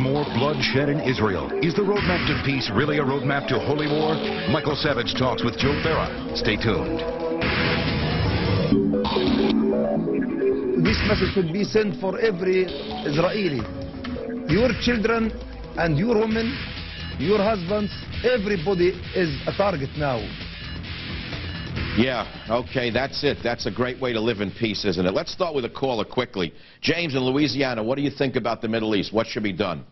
more bloodshed in Israel. Is the roadmap to peace really a roadmap to holy war? Michael Savage talks with Joe Farah. Stay tuned. This message should be sent for every Israeli. Your children and your women, your husbands, everybody is a target now. Yeah, okay, that's it. That's a great way to live in peace, isn't it? Let's start with a caller quickly. James in Louisiana, what do you think about the Middle East? What should be done?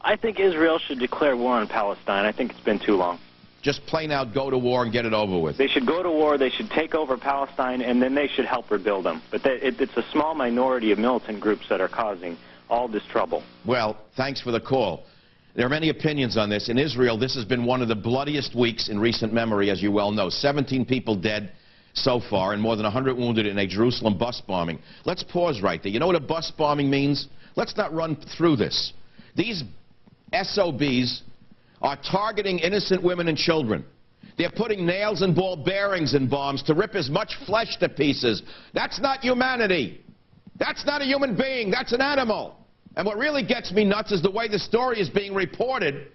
I think Israel should declare war on Palestine. I think it's been too long. Just plain out go to war and get it over with. They should go to war, they should take over Palestine, and then they should help rebuild them. But it's a small minority of militant groups that are causing all this trouble. Well, thanks for the call. There are many opinions on this. In Israel, this has been one of the bloodiest weeks in recent memory, as you well know. 17 people dead so far and more than 100 wounded in a Jerusalem bus bombing. Let's pause right there. You know what a bus bombing means? Let's not run through this. These SOBs are targeting innocent women and children. They're putting nails and ball bearings in bombs to rip as much flesh to pieces. That's not humanity. That's not a human being. That's an animal. And what really gets me nuts is the way the story is being reported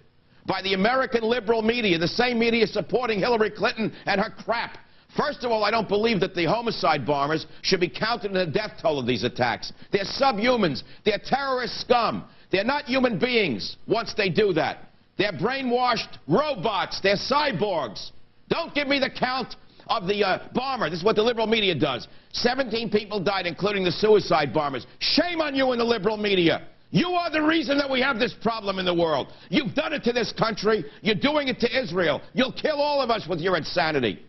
by the American liberal media, the same media supporting Hillary Clinton and her crap. First of all, I don't believe that the homicide bombers should be counted in the death toll of these attacks. They're subhumans. They're terrorist scum. They're not human beings once they do that. They're brainwashed robots. They're cyborgs. Don't give me the count of the bomber. This is what the liberal media does. 17 people died, including the suicide bombers. Shame on you in the liberal media. You are the reason that we have this problem in the world. You've done it to this country. You're doing it to Israel. You'll kill all of us with your insanity.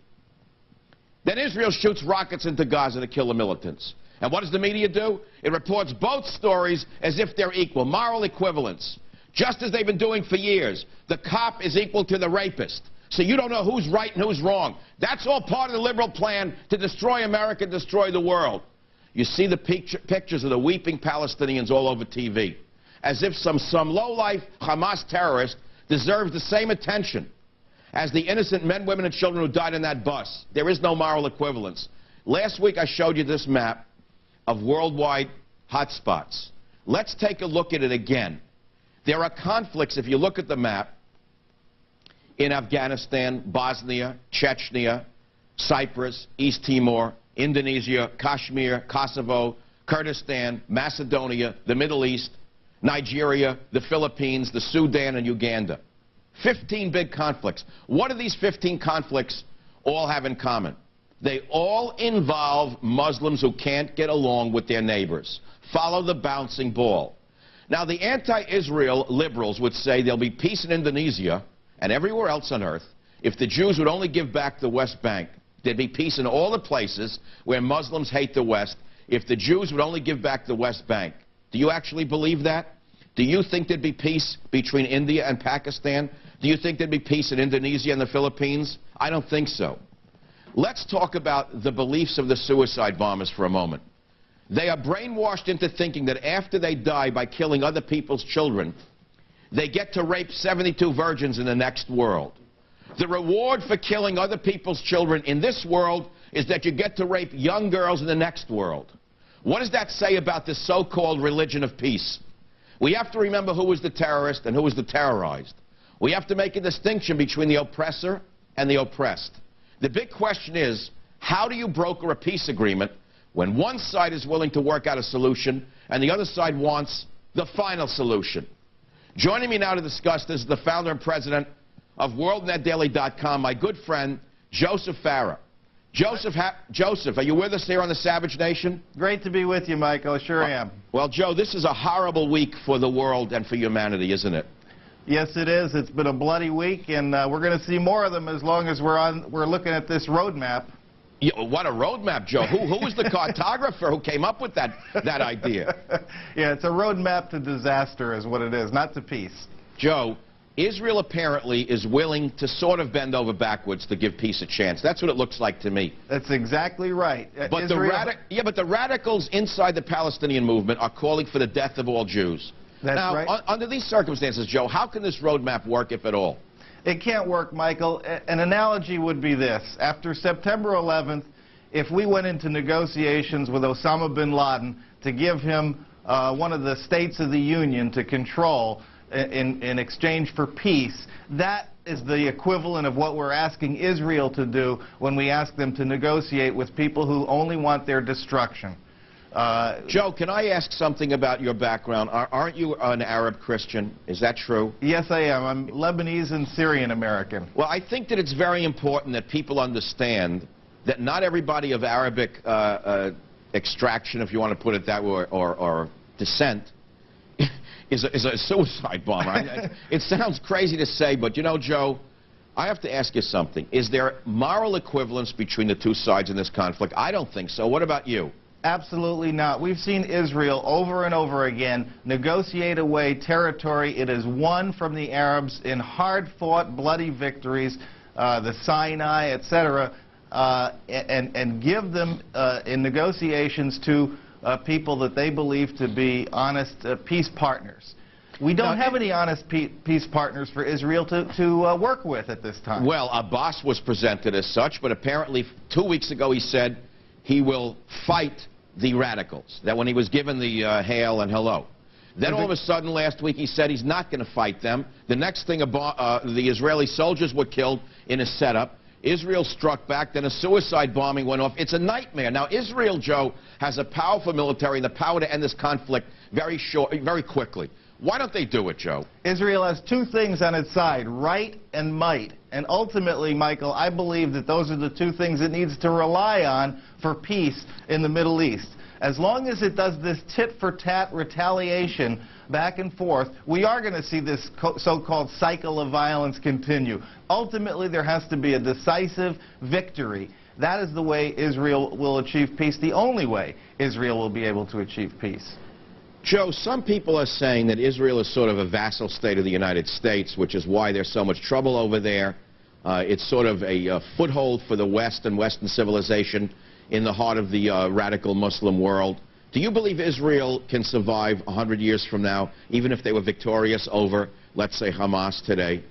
Then Israel shoots rockets into Gaza to kill the militants. And what does the media do? It reports both stories as if they're equal, moral equivalence, just as they've been doing for years. The cop is equal to the rapist. So you don't know who's right and who's wrong. That's all part of the liberal plan to destroy America, destroy the world. You see the pictures of the weeping Palestinians all over TV, as if some low-life Hamas terrorist deserves the same attention as the innocent men, women, and children who died in that bus. There is no moral equivalence. Last week I showed you this map of worldwide hotspots. Let's take a look at it again. There are conflicts, if you look at the map, in Afghanistan, Bosnia, Chechnya, Cyprus, East Timor, Indonesia, Kashmir, Kosovo, Kurdistan, Macedonia, the Middle East, Nigeria, the Philippines, the Sudan, and Uganda. 15 big conflicts. What do these 15 conflicts all have in common? They all involve Muslims who can't get along with their neighbors. Follow the bouncing ball. Now, the anti-Israel liberals would say there'll be peace in Indonesia and everywhere else on earth if the Jews would only give back the West Bank. There'd be peace in all the places where Muslims hate the West if the Jews would only give back the West Bank. Do you actually believe that? Do you think there'd be peace between India and Pakistan? Do you think there'd be peace in Indonesia and the Philippines? I don't think so. Let's talk about the beliefs of the suicide bombers for a moment. They are brainwashed into thinking that after they die by killing other people's children, they get to rape 72 virgins in the next world. The reward for killing other people's children in this world is that you get to rape young girls in the next world. What does that say about this so-called religion of peace? We have to remember who was the terrorist and who was the terrorized. We have to make a distinction between the oppressor and the oppressed. The big question is, how do you broker a peace agreement when one side is willing to work out a solution and the other side wants the final solution? Joining me now to discuss this is the founder and president of WorldNetDaily.com, my good friend, Joseph Farah. Joseph, are you with us here on the Savage Nation? Great to be with you, Michael. Sure am. Well, Joe, this is a horrible week for the world and for humanity, isn't it? Yes, it is. It's been a bloody week, and we're going to see more of them as long as we're looking at this roadmap. Yeah, what a roadmap, Joe. Who was the cartographer who came up with that idea? Yeah, it's a roadmap to disaster is what it is, not to peace. Joe, Israel apparently is willing to sort of bend over backwards to give peace a chance. That's what it looks like to me. That's exactly right. But the radicals inside the Palestinian movement are calling for the death of all Jews. That's now, right. Under these circumstances, Joe, how can this roadmap work, if at all? It can't work, Michael. An analogy would be this. After September 11th, if we went into negotiations with Osama bin Laden to give him one of the states of the Union to control, in exchange for peace, that is the equivalent of what we're asking Israel to do when we ask them to negotiate with people who only want their destruction. Joe, can I ask something about your background? Aren't you an Arab Christian? Is that true? Yes, I am. I'm Lebanese and Syrian American. Well, I think that it's very important that people understand that not everybody of Arabic extraction, if you want to put it that way, or descent, is a suicide bomber. It sounds crazy to say, but you know, Joe, I have to ask you something. Is there moral equivalence between the two sides in this conflict? I don't think so. What about you? Absolutely not. We've seen Israel over and over again negotiate away territory it has won from the Arabs in hard-fought, bloody victories, the Sinai, etc., and give them in negotiations to people that they believe to be honest peace partners. We don't have any honest peace partners for Israel to work with at this time. Well, Abbas was presented as such, but apparently 2 weeks ago he said he will fight the radicals, that when he was given the hail and hello. Then all of a sudden last week he said he's not going to fight them. The next thing, the Israeli soldiers were killed in a setup. Israel struck back, then a suicide bombing went off. It's a nightmare. Now, Israel, Joe, has a powerful military and the power to end this conflict very quickly. Why don't they do it, Joe? Israel has two things on its side, right and might. And ultimately, Michael, I believe that those are the two things it needs to rely on for peace in the Middle East. As long as it does this tit-for-tat retaliation back and forth, we are going to see this so-called cycle of violence continue. Ultimately, there has to be a decisive victory. That is the way Israel will achieve peace, the only way Israel will be able to achieve peace. Joe, some people are saying that Israel is sort of a vassal state of the United States, which is why there's so much trouble over there. It's sort of a foothold for the West and Western civilization in the heart of the radical Muslim world. Do you believe Israel can survive 100 years from now, even if they were victorious over, let's say, Hamas today?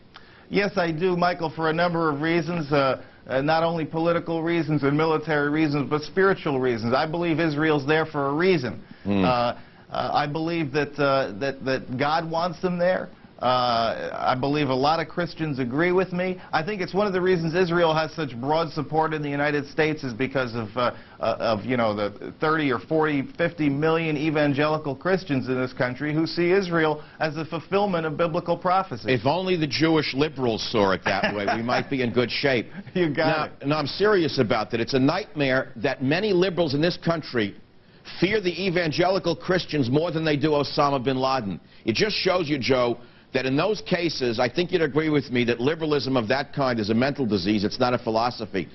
Yes, I do, Michael, for a number of reasons. Not only political reasons and military reasons, but spiritual reasons. I believe Israel's there for a reason. I believe that God wants them there. I believe a lot of Christians agree with me. I think it's one of the reasons Israel has such broad support in the United States is because of you know, the 30 or 40, 50 million evangelical Christians in this country who see Israel as the fulfillment of biblical prophecy. If only the Jewish liberals saw it that way, we might be in good shape. You got it. Now, I'm serious about that. It's a nightmare that many liberals in this country fear the evangelical Christians more than they do Osama bin Laden. It just shows you, Joe, that in those cases, I think you'd agree with me that liberalism of that kind is a mental disease. It's not a philosophy.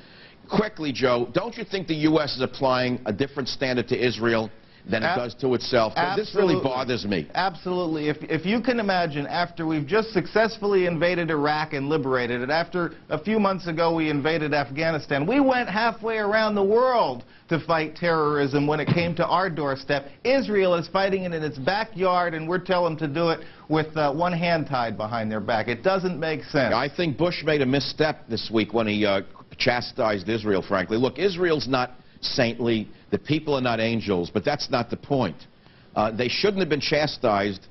Quickly, Joe, don't you think the U.S. is applying a different standard to Israel than it does to itself? This really bothers me. Absolutely. If you can imagine, after we've just successfully invaded Iraq and liberated it, after a few months ago we invaded Afghanistan, we went halfway around the world to fight terrorism when it came to our doorstep. Israel is fighting it in its backyard, and we're telling them to do it with one hand tied behind their back. It doesn't make sense. I think Bush made a misstep this week when he chastised Israel, frankly. Look, Israel's not saintly. The people are not angels, but that's not the point. They shouldn't have been chastised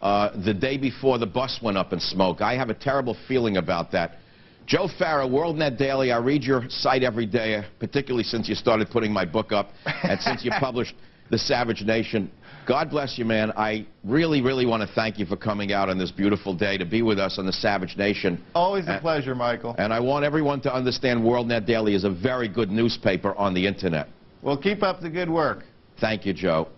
the day before the bus went up in smoke. I have a terrible feeling about that. Joe Farah, WorldNet Daily, I read your site every day, particularly since you started putting my book up and since you published The Savage Nation. God bless you, man. I really, really want to thank you for coming out on this beautiful day to be with us on The Savage Nation. Always a pleasure, Michael. And I want everyone to understand WorldNet Daily is a very good newspaper on the Internet. Well, keep up the good work. Thank you, Joe.